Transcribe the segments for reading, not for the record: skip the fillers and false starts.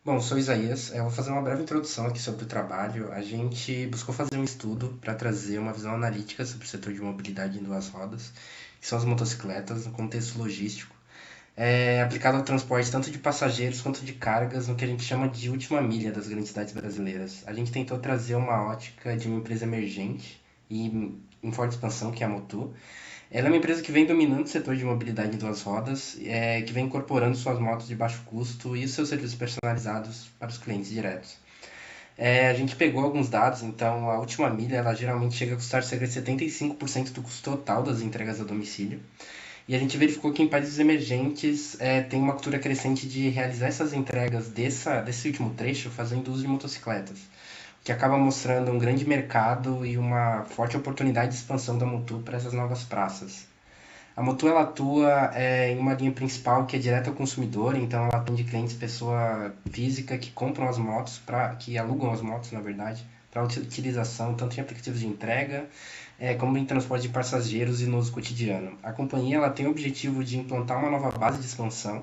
Bom, sou Isaías. Eu vou fazer uma breve introdução aqui sobre o trabalho. A gente buscou fazer um estudo para trazer uma visão analítica sobre o setor de mobilidade em duas rodas, que são as motocicletas, no contexto logístico, aplicado ao transporte tanto de passageiros quanto de cargas, no que a gente chama de última milha das grandes cidades brasileiras. A gente tentou trazer uma ótica de uma empresa emergente e em forte expansão, que é a Motu. Ela é uma empresa que vem dominando o setor de mobilidade em duas rodas, que vem incorporando suas motos de baixo custo e os seus serviços personalizados para os clientes diretos. A gente pegou alguns dados, então a última milha ela geralmente chega a custar cerca de 75% do custo total das entregas a domicílio. E a gente verificou que em países emergentes tem uma cultura crescente de realizar essas entregas desse último trecho fazendo uso de motocicletas, que acaba mostrando um grande mercado e uma forte oportunidade de expansão da Mutu para essas novas praças. A Motu ela atua em uma linha principal que é direta ao consumidor, então ela atende clientes pessoa física que compram as motos, que alugam as motos, na verdade, para utilização tanto em aplicativos de entrega como em transporte de passageiros e no uso cotidiano. A companhia ela tem o objetivo de implantar uma nova base de expansão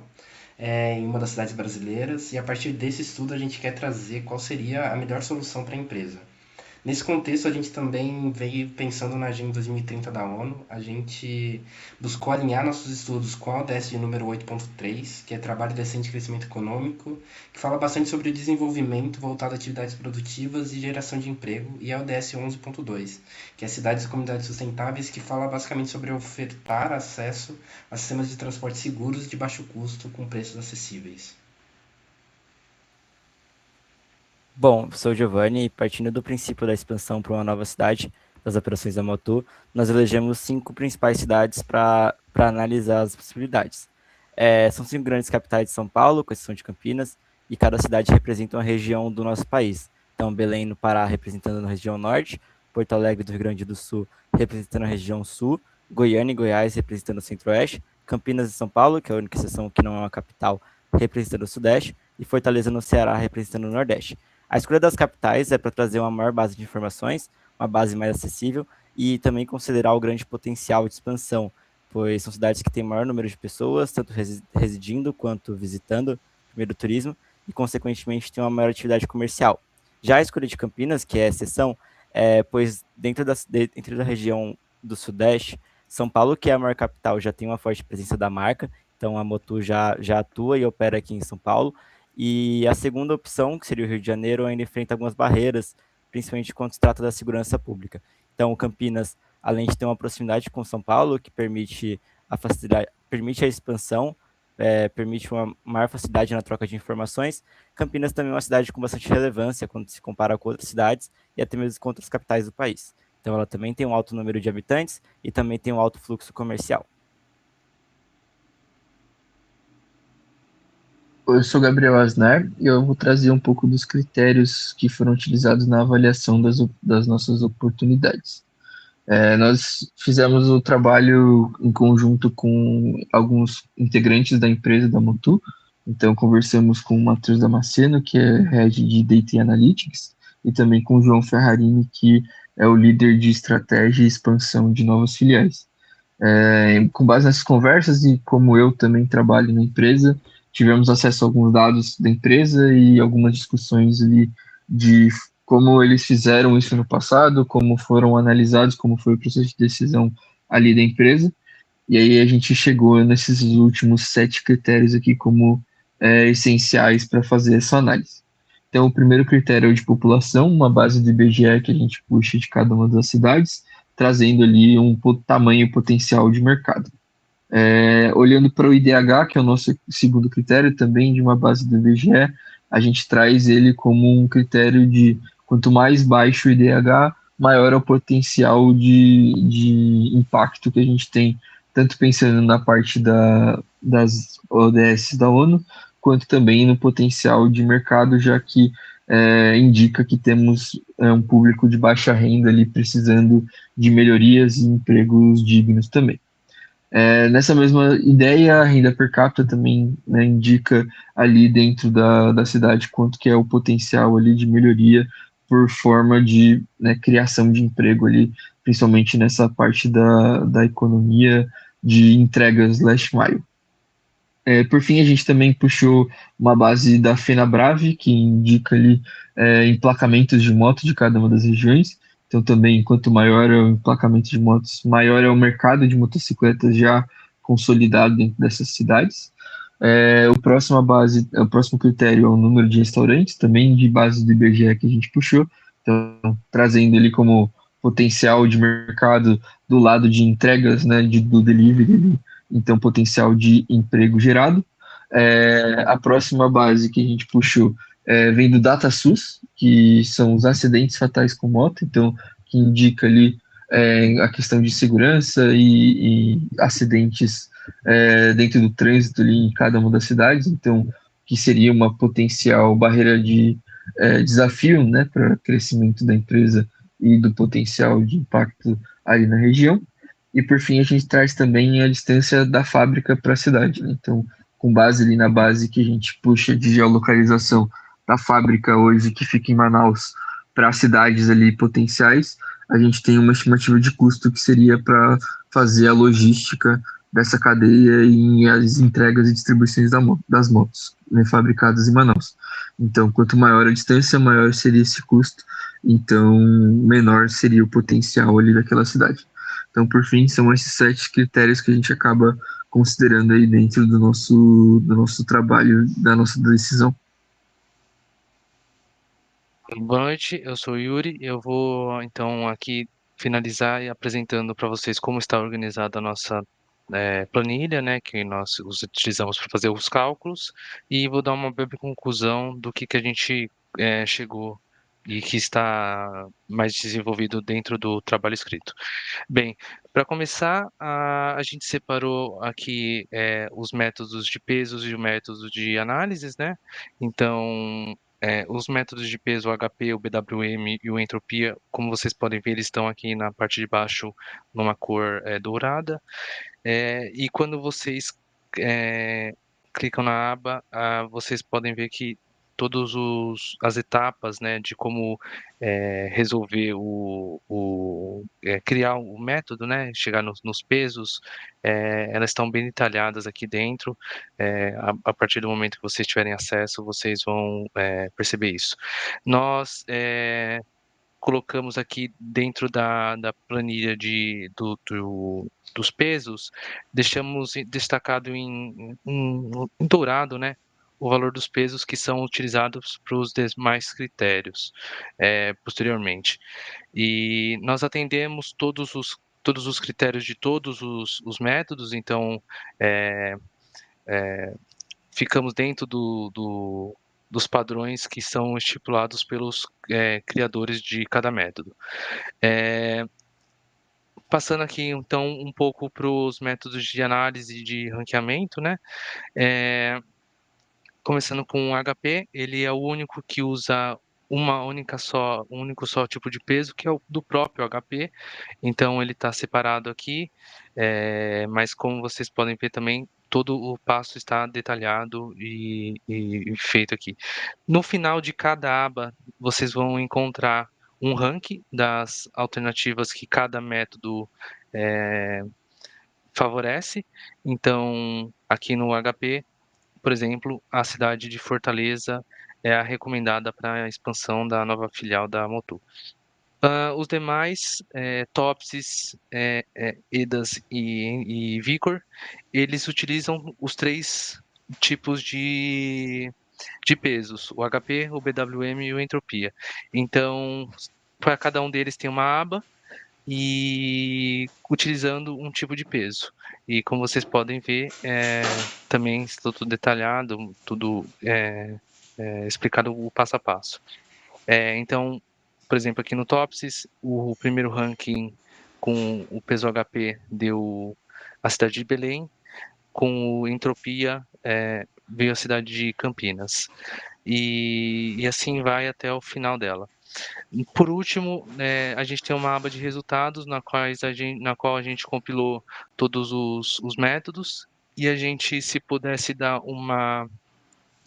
em uma das cidades brasileiras e a partir desse estudo a gente quer trazer qual seria a melhor solução para a empresa. Nesse contexto, a gente também veio pensando na Agenda 2030 da ONU. A gente buscou alinhar nossos estudos com a ODS de número 8.3, que é Trabalho Decente e Crescimento Econômico, que fala bastante sobre o desenvolvimento voltado a atividades produtivas e geração de emprego, e a ODS 11.2, que é Cidades e Comunidades Sustentáveis, que fala basicamente sobre ofertar acesso a sistemas de transporte seguros de baixo custo com preços acessíveis. Bom, sou o Giovanni e partindo do princípio da expansão para uma nova cidade das operações da Motu, nós elegemos cinco principais cidades para analisar as possibilidades. São cinco grandes capitais de São Paulo, com exceção de Campinas, e cada cidade representa uma região do nosso país. Então, Belém no Pará representando a região norte, Porto Alegre do Rio Grande do Sul representando a região sul, Goiânia e Goiás representando o centro-oeste, Campinas e São Paulo, que é a única exceção que não é uma capital, representando o sudeste, e Fortaleza no Ceará representando o nordeste. A escolha das capitais é para trazer uma maior base de informações, uma base mais acessível e também considerar o grande potencial de expansão, pois são cidades que têm maior número de pessoas, tanto residindo quanto visitando, primeiro turismo, e consequentemente tem uma maior atividade comercial. Já a escolha de Campinas, que é a exceção, pois dentro da região do Sudeste, São Paulo, que é a maior capital, já tem uma forte presença da marca, então a Motu já atua e opera aqui em São Paulo, e a segunda opção, que seria o Rio de Janeiro, ainda enfrenta algumas barreiras, principalmente quando se trata da segurança pública. Então, Campinas, além de ter uma proximidade com São Paulo, que permite a facilidade, permite a expansão, permite uma maior facilidade na troca de informações, Campinas também é uma cidade com bastante relevância quando se compara com outras cidades e até mesmo com outras capitais do país. Então, ela também tem um alto número de habitantes e também tem um alto fluxo comercial. Eu sou Gabriel Asnar e eu vou trazer um pouco dos critérios que foram utilizados na avaliação das nossas oportunidades. Nós fizemos o trabalho em conjunto com alguns integrantes da empresa da Mutu. Então, conversamos com o Matheus Damasceno, que é Head de Data e Analytics, e também com o João Ferrarini, que é o líder de estratégia e expansão de novas filiais. Com base nessas conversas e como eu também trabalho na empresa, tivemos acesso a alguns dados da empresa e algumas discussões ali de como eles fizeram isso no passado, como foram analisados, como foi o processo de decisão ali da empresa. E aí a gente chegou nesses últimos 7 critérios aqui como essenciais para fazer essa análise. Então, o primeiro critério é o de população, uma base do IBGE que a gente puxa de cada uma das cidades, trazendo ali um tamanho potencial de mercado. Olhando para o IDH, que é o nosso segundo critério, também de uma base do IBGE, a gente traz ele como um critério de quanto mais baixo o IDH, maior é o potencial de impacto que a gente tem, tanto pensando na parte das ODS da ONU, quanto também no potencial de mercado, já que indica que temos um público de baixa renda ali precisando de melhorias e empregos dignos também. Nessa mesma ideia, a renda per capita também, né, indica ali dentro da cidade quanto que é o potencial ali de melhoria por forma de, né, criação de emprego ali, principalmente nessa parte da economia de entregas last mile. Por fim, a gente também puxou uma base da FenaBrave, que indica ali emplacamentos de moto de cada uma das regiões. Então, também, quanto maior é o emplacamento de motos, maior é o mercado de motocicletas já consolidado dentro dessas cidades. O próximo critério é o número de restaurantes, também de base do IBGE que a gente puxou. Então, trazendo ele como potencial de mercado do lado de entregas, né, do delivery, então potencial de emprego gerado. A próxima base que a gente puxou vem do DataSUS, que são os acidentes fatais com moto, então que indica ali a questão de segurança e acidentes dentro do trânsito ali em cada uma das cidades, então que seria uma potencial barreira de desafio, né, para o crescimento da empresa e do potencial de impacto ali na região. E por fim, a gente traz também a distância da fábrica para a cidade, né? Então, com base ali na base que a gente puxa de geolocalização da fábrica hoje que fica em Manaus para cidades ali potenciais, a gente tem uma estimativa de custo que seria para fazer a logística dessa cadeia e as entregas e distribuições das motos, né, fabricadas em Manaus. Então, quanto maior a distância, maior seria esse custo, então menor seria o potencial ali daquela cidade. Então, por fim, são esses 7 critérios que a gente acaba considerando aí dentro do nosso trabalho, da nossa decisão. Boa noite, eu sou o Yuri. Eu vou então aqui finalizar e apresentando para vocês como está organizada a nossa planilha, né, que nós utilizamos para fazer os cálculos, e vou dar uma breve conclusão do que a gente chegou e que está mais desenvolvido dentro do trabalho escrito. Bem, para começar, a gente separou aqui os métodos de pesos e o método de análises, né? Então, os métodos de peso, o HP, o BWM e o entropia, como vocês podem ver, eles estão aqui na parte de baixo numa cor dourada. E quando vocês clicam na aba, vocês podem ver que todas as etapas, né, de como resolver criar o método, né, chegar nos pesos, elas estão bem detalhadas aqui dentro. A partir do momento que vocês tiverem acesso, vocês vão perceber isso. Nós colocamos aqui dentro da planilha dos pesos, deixamos destacado em dourado, né, o valor dos pesos que são utilizados para os demais critérios posteriormente. E nós atendemos todos os critérios de todos os métodos, então ficamos dentro dos padrões que são estipulados pelos criadores de cada método. Passando aqui, então, um pouco para os métodos de análise de ranqueamento, né? Começando com o HP, ele é o único que usa um único só tipo de peso, que é o do próprio HP. Então, ele está separado aqui, mas como vocês podem ver também, todo o passo está detalhado e feito aqui. No final de cada aba, vocês vão encontrar um ranking das alternativas que cada método favorece. Então, aqui no HP, por exemplo, a cidade de Fortaleza é a recomendada para a expansão da nova filial da Motu. Os demais, Topsis, EDAS e Vicor, eles utilizam os 3 tipos de pesos, o HP, o BWM e o entropia. Então, para cada um deles tem uma aba e utilizando um tipo de peso. E como vocês podem ver, também está tudo detalhado, tudo explicado o passo a passo. Então, por exemplo, aqui no Topsis, o primeiro ranking com o peso HP deu a cidade de Belém, com o entropia veio a cidade de Campinas. E assim vai até o final dela. Por último, a gente tem uma aba de resultados na qual a gente compilou todos os métodos, e a gente, se pudesse dar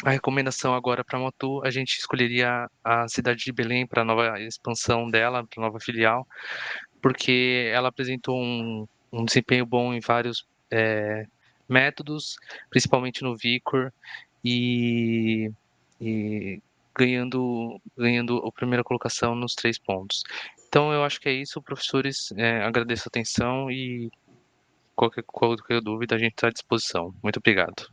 a recomendação agora para a Motu, a gente escolheria a cidade de Belém para a nova expansão dela, para a nova filial, porque ela apresentou um desempenho bom em vários métodos, principalmente no Vicor, e ganhando a primeira colocação nos 3 pontos. Então eu acho que é isso, professores, agradeço a atenção e qualquer dúvida a gente está à disposição. Muito obrigado.